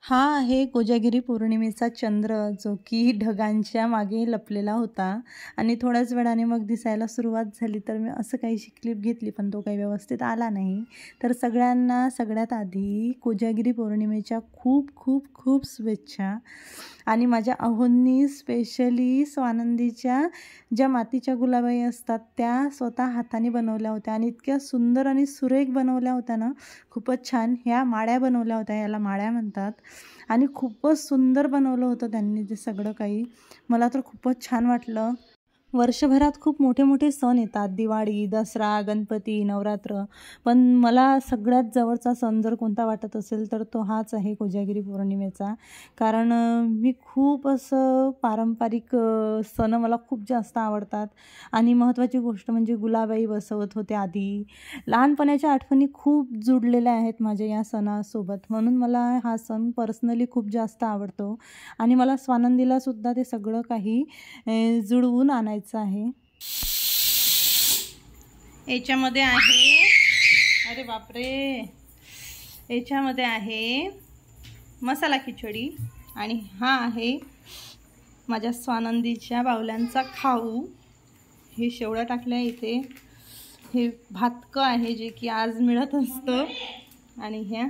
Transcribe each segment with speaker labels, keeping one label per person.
Speaker 1: हा आहे कोजागिरी पौर्णिमेचा चंद्र, जो की ढगांच्या मागे लपलेला होता आणि थोड्याच वेळाने मग दिसायला सुरुवात झाली. तर मी असं काहीशी क्लिप घेतली, पण तो काही व्यवस्थित आला नाही. तर सगळ्यांना सगळ्यात आधी कोजागिरी पौर्णिमेच्या खूप खूप खूप शुभेच्छा. आणि माझ्या अहोंनी स्पेशली स्वानंदीच्या ज्या मातीच्या गुलाबाई असतात त्या स्वतः हाताने बनवल्या होत्या आणि इतक्या सुंदर आणि सुरेख बनवल्या होत्या ना, खूपच छान. ह्या माळ्या बनवल्या होत्या, याला माळ्या म्हणतात. आणि खूपच सुंदर बनवलं होतं त्यांनी ते सगळं काही. मला तर खूपच छान वाटलं. वर्षभरात खूप मोठे मोठे सण येतात, दिवाळी, दसरा, गणपती, नवरात्र. पण मला सगळ्यात जवळचा सण जर कोणता वाटत असेल तर तो हाच आहे कोजागिरी पौर्णिमेचा. कारण मी खूप असं पारंपरिक सण मला खूप जास्त आवडतात. आणि महत्त्वाची गोष्ट म्हणजे गुलाबाई बसवत होते आधी. लहानपणाच्या आठवणी खूप जुडलेल्या आहेत माझ्या या सणासोबत, म्हणून मला हा सण पर्सनली खूप जास्त आवडतो. आणि मला स्वानंदीलासुद्धा ते सगळं काही जुळवून आणायचं आहे. याच्यामध्ये आहे, अरे बापरे, याच्यामध्ये आहे मसाला खिचडी आणि हा आहे माझ्या स्वानंदीच्या बावल्यांचा खाऊ. हे शेवळ्या टाकल्या इथे. हे भातकं आहे जे की आज मिळत असतं. आणि ह्या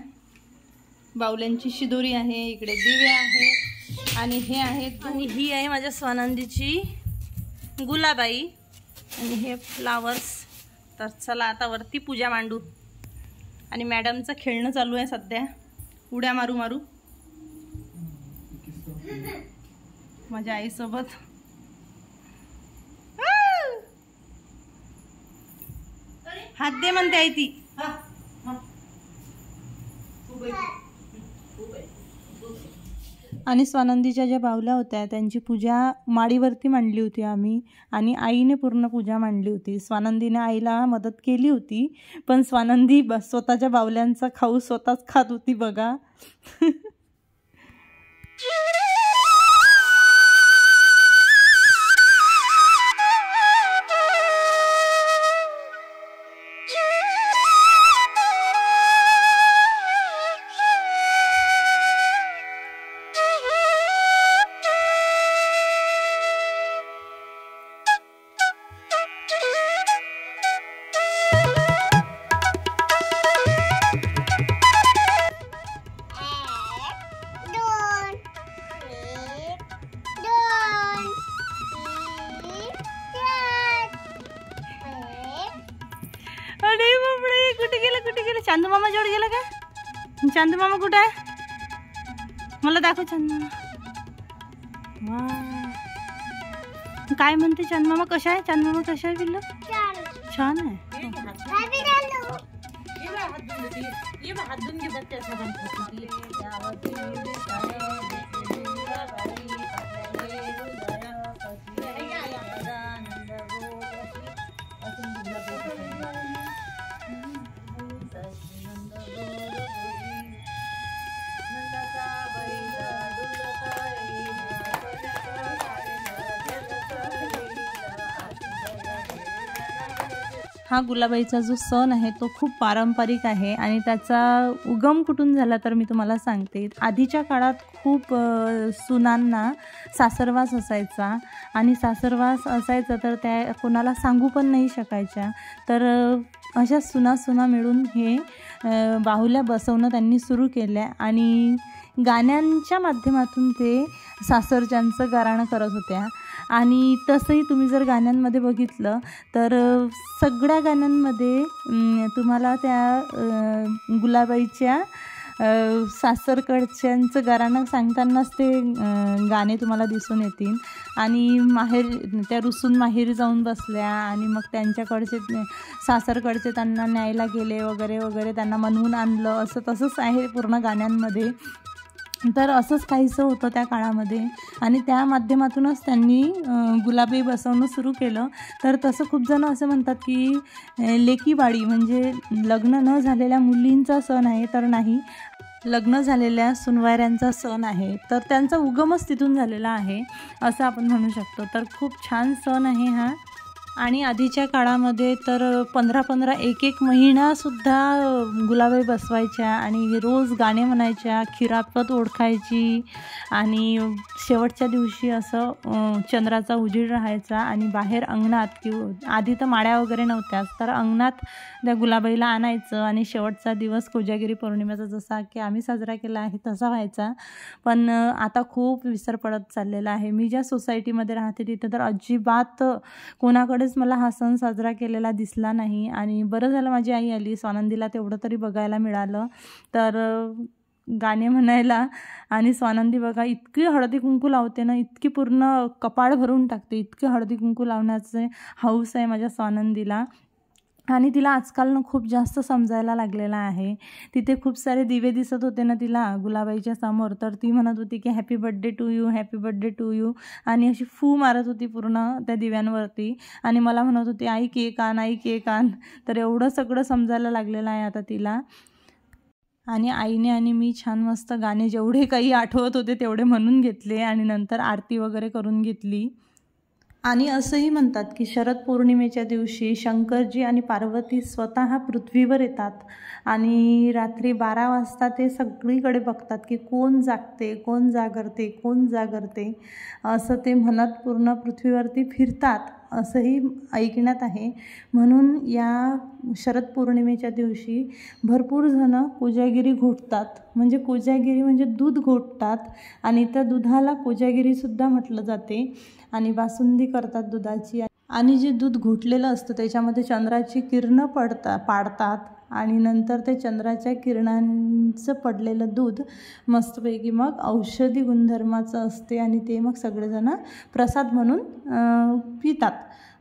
Speaker 1: बावल्यांची शिदोरी आहे, इकडे दिवे आहेत आणि हे आहेत, आणि ही आहे माझ्या स्वानंदीची गुलाबाई आणि हे फ्लावर्स. तर चला आता वरती पूजा मांडू. आणि मॅडमचं खेळणं चालू आहे सध्या, उड्या मारू मारू माझ्या आईसोबत. हात दे म्हणते आई ती. आणि स्वानंदीच्या ज्या बावल्या होत्या त्यांची पूजा माडीवरती मांडली होती आम्ही, आणि आईने पूर्ण पूजा मांडली होती. स्वानंदीने आईला मदत केली होती, पण स्वानंदी स्वतःच्या बावल्यांचा खाऊ स्वतःच खात होती बघा. अरे बापरे, कुठे गेलं चांदू मामा जवळ गेला का? चांदू मामा कुठे आहे? मला दाखव चांदू मामा. वा, काय म्हणते चांदू मामा, कशा आहे? चांदू मामा कशा आहे पिल्लू? छान आहे. हा गुलाबाईचा जो सण आहे तो खूप पारंपरिक आहे आणि त्याचा उगम कुठून झाला तर मी तुम्हाला सांगते. आधीच्या काळात खूप सुनांना सासरवास असायचा आणि सासरवास असायचा तर त्या कोणाला सांगू पण नाही शकायच्या. तर अशा सुना मिळून हे बाहुल्या बसवणं त्यांनी सुरू केल्या आणि गाण्यांच्या माध्यमातून ते सासरच्यांचं गाराणं करत होत्या. आणि तसंही तुम्ही जर गाण्यांमध्ये बघितलं तर सगळ्या गाण्यांमध्ये तुम्हाला त्या गुलाबाईच्या सासरकडच्यांचं गाराणं सांगतानाच ते गाणे तुम्हाला दिसून येतील. आणि माहेर त्या रुसून माहेरी जाऊन बसल्या आणि मग त्यांच्याकडचे सासरकडचे त्यांना न्यायला गेले वगैरे वगैरे, त्यांना मनवून आणलं, असं तसंच आहे पूर्ण गाण्यांमध्ये. तर असंच काहीसं होतं त्या काळामध्ये आणि त्या माध्यमातूनच त्यांनी गुलाबी बसवणं सुरू केलं. तर तसं खूप जण असं म्हणतात की लेकीबाळी म्हणजे लग्न न झालेल्या मुलींचा सण आहे, तर नाही, लग्न झालेल्या सुनवाऱ्यांचा सण आहे. तर त्यांचा उगमच तिथून झालेला आहे असं आपण म्हणू शकतो. तर खूप छान सण आहे हा. आणि आधीच्या काळामध्ये तर 15-15 एक महिनासुद्धा गुलाबाई बसवायच्या आणि रोज गाणे म्हणायच्या, खिरापत ओळखायची आणि शेवटच्या दिवशी असं चंद्राचा उजेड राहायचा आणि बाहेर अंगणात किंवा आधी तर माळ्या वगैरे नव्हत्याच, तर अंगणात त्या गुलाबाईला आणायचं आणि शेवटचा दिवस कोजागिरी पौर्णिमेचा जसा की आम्ही साजरा केला आहे तसा व्हायचा. पण आता खूप विसर पडत चाललेला आहे. मी ज्या सोसायटीमध्ये राहते तिथे तर अजिबात कोणाकडेच मला हा सण साजरा केलेला दिसला नाही आणि बरं झालं माझी आई आली. स्वानंदीला तेवढं तरी बघायला मिळालं. तर गाणे म्हणायला आणि स्वानंदी बघा इतकी हळदी कुंकू लावते ना, इतकी पूर्ण कपाळ भरून टाकते, इतके हळदी कुंकू लावण्याचे हौस आहे माझ्या स्वानंदीला. आणि तिला आजकाल खूप जास्त समजायला लागलेला आहे. तिथे खूप सारे दिवे दिसत होते ना तिला गुलाबाईच्या समोर, तर ती म्हणत होती की happy birthday to you, happy birthday to you, आणि अशी फू मारत होती पूर्ण त्या दिव्यांवरती आणि मला म्हणत होती आई केक आण, आई केक आण. तर एवढं सगळं समजायला लागलेलं आहे आता तिला. आणि आईने आणि मी छान मस्त गाणे जेवढे काही आठवत होते तेवढे म्हणून घेतले आणि नंतर आरती वगैरे करून घेतली. आणि असंही म्हणतात की शरद पौर्णिमेच्या दिवशी शंकरजी आणि पार्वती स्वतः पृथ्वीवर येतात आणि रात्री 12 वाजता ते सगळीकडे बघतात की कोण जागते, कोण जागरते, कोण जागरते, असं ते म्हणत पूर्ण पृथ्वीवरती फिरतात असंही ऐकण्यात आहे. म्हणून या शरद पौर्णिमेच्या दिवशी भरपूर जणं कोजागिरी घोटतात. म्हणजे कोजागिरी म्हणजे दूध घोटतात आणि त्या दुधाला कोजागिरीसुद्धा म्हटलं जाते. आणि बासुंदी करतात दुधाची आणि जे दूध घोटलेलं असतं त्याच्यामध्ये चंद्राची किरणं पाडतात आणि नंतर ते चंद्राच्या किरणांचं पडलेलं दूध मस्तपैकी मग औषधी गुणधर्माचं असते आणि ते मग सगळेजणं प्रसाद म्हणून पितात.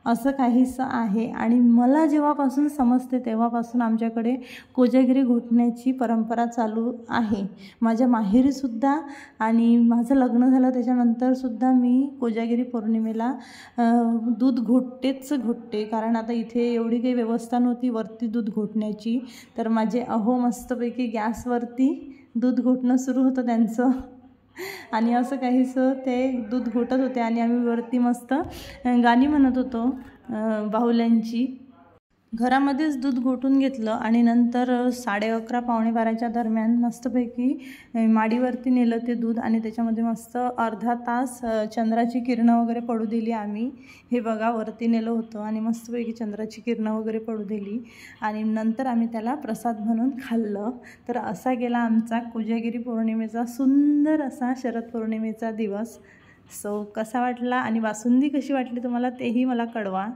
Speaker 1: असं काहीसं आहे. आणि मला जेव्हापासून समजते तेव्हापासून आमच्याकडे कोजागिरी घोटण्याची परंपरा चालू आहे. माझ्या माहेरीसुद्धा आणि माझं लग्न झालं त्याच्यानंतरसुद्धा मी कोजागिरी पौर्णिमेला दूध घोटते. कारण आता इथे एवढी काही व्यवस्था नव्हती वरती दूध घोटण्याची, तर माझे मस्तपैकी गॅसवरती दूध घोटणं सुरू होतं त्यांचं. आणि असं काहीसं ते दूध घोटत होते आणि आम्ही वरती मस्त गाणी म्हणत होतो बाहुल्यांची. घरामध्येच दूध घोटून घेतलं आणि नंतर 11:30 पावणे 12च्या दरम्यान मस्तपैकी माडीवरती नेलं ते दूध आणि त्याच्यामध्ये मस्त अर्धा तास चंद्राची किरणं वगैरे पडू दिली आम्ही. हे बघा वरती नेलं होतं आणि मस्तपैकी चंद्राची किरणं वगैरे पडू दिली आणि नंतर आम्ही त्याला प्रसाद म्हणून खाल्लं. तर असा गेला आमचा कोजागिरी पौर्णिमेचा सुंदर असा शरद पौर्णिमेचा दिवस. सो कसा वाटला आणि बासुंदी कशी वाटली तुम्हाला तेही मला कळवा.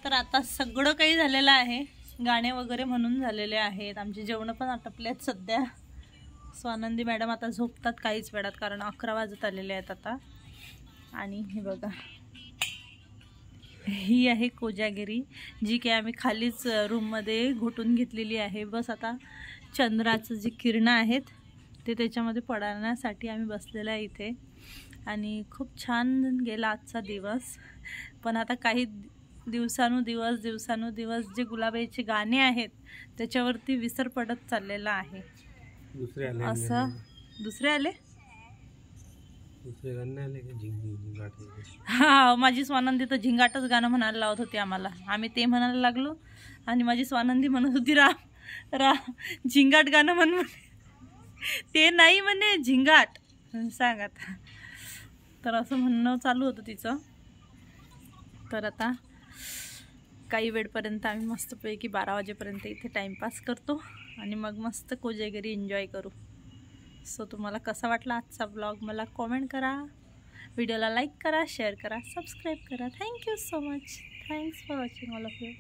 Speaker 1: तर आता सगळं काही झालेलं आहे. गाणे वगैरे म्हणून झालेले आहेत. आमची जेवणं पण आटपल्यात सध्या. स्वानंदी मॅडम आता झोपतात काहीच वेळात कारण 11 वाजत आलेले आहेत आता. आणि हे बघा ही आहे कोजागिरी जी काही आम्ही खालीच रूममध्ये घोटून घेतलेली आहे. बस आता चंद्राचं जी किरणं आहेत ते त्याच्यामध्ये पडण्यासाठी आम्ही बसलेलं आहे इथे. आणि खूप छान गेला आजचा दिवस. पण आता काही दिवसानुदिवस जे गुलाबाईचे गाणे आहेत त्याच्यावरती विसर पडत चाललेला आहे. असं दुसरे आले हा माझी स्वानंदी तर झिंगाटच गाणं म्हणायला लावत होती आम्हाला. आम्ही ते म्हणायला लागलो आणि माझी स्वानंदी म्हणत होती रा झिंगाट गाणं म्हण. ते नाही म्हणे झिंगाट सांग आता. तर असं म्हणणं चालू होतं तिचं. तर आता काही वेळपर्यंत आम्ही मस्तपैकी 12 वाजेपर्यंत इथे टाईमपास करतो आणि मग मस्त कोजागिरी एन्जॉय करू. सो तुम्हाला कसा वाटला आजचा ब्लॉग मला कॉमेंट करा, व्हिडिओला लाईक करा, शेअर करा, सबस्क्राईब करा. Thank you so much. Thanks for watching all of you.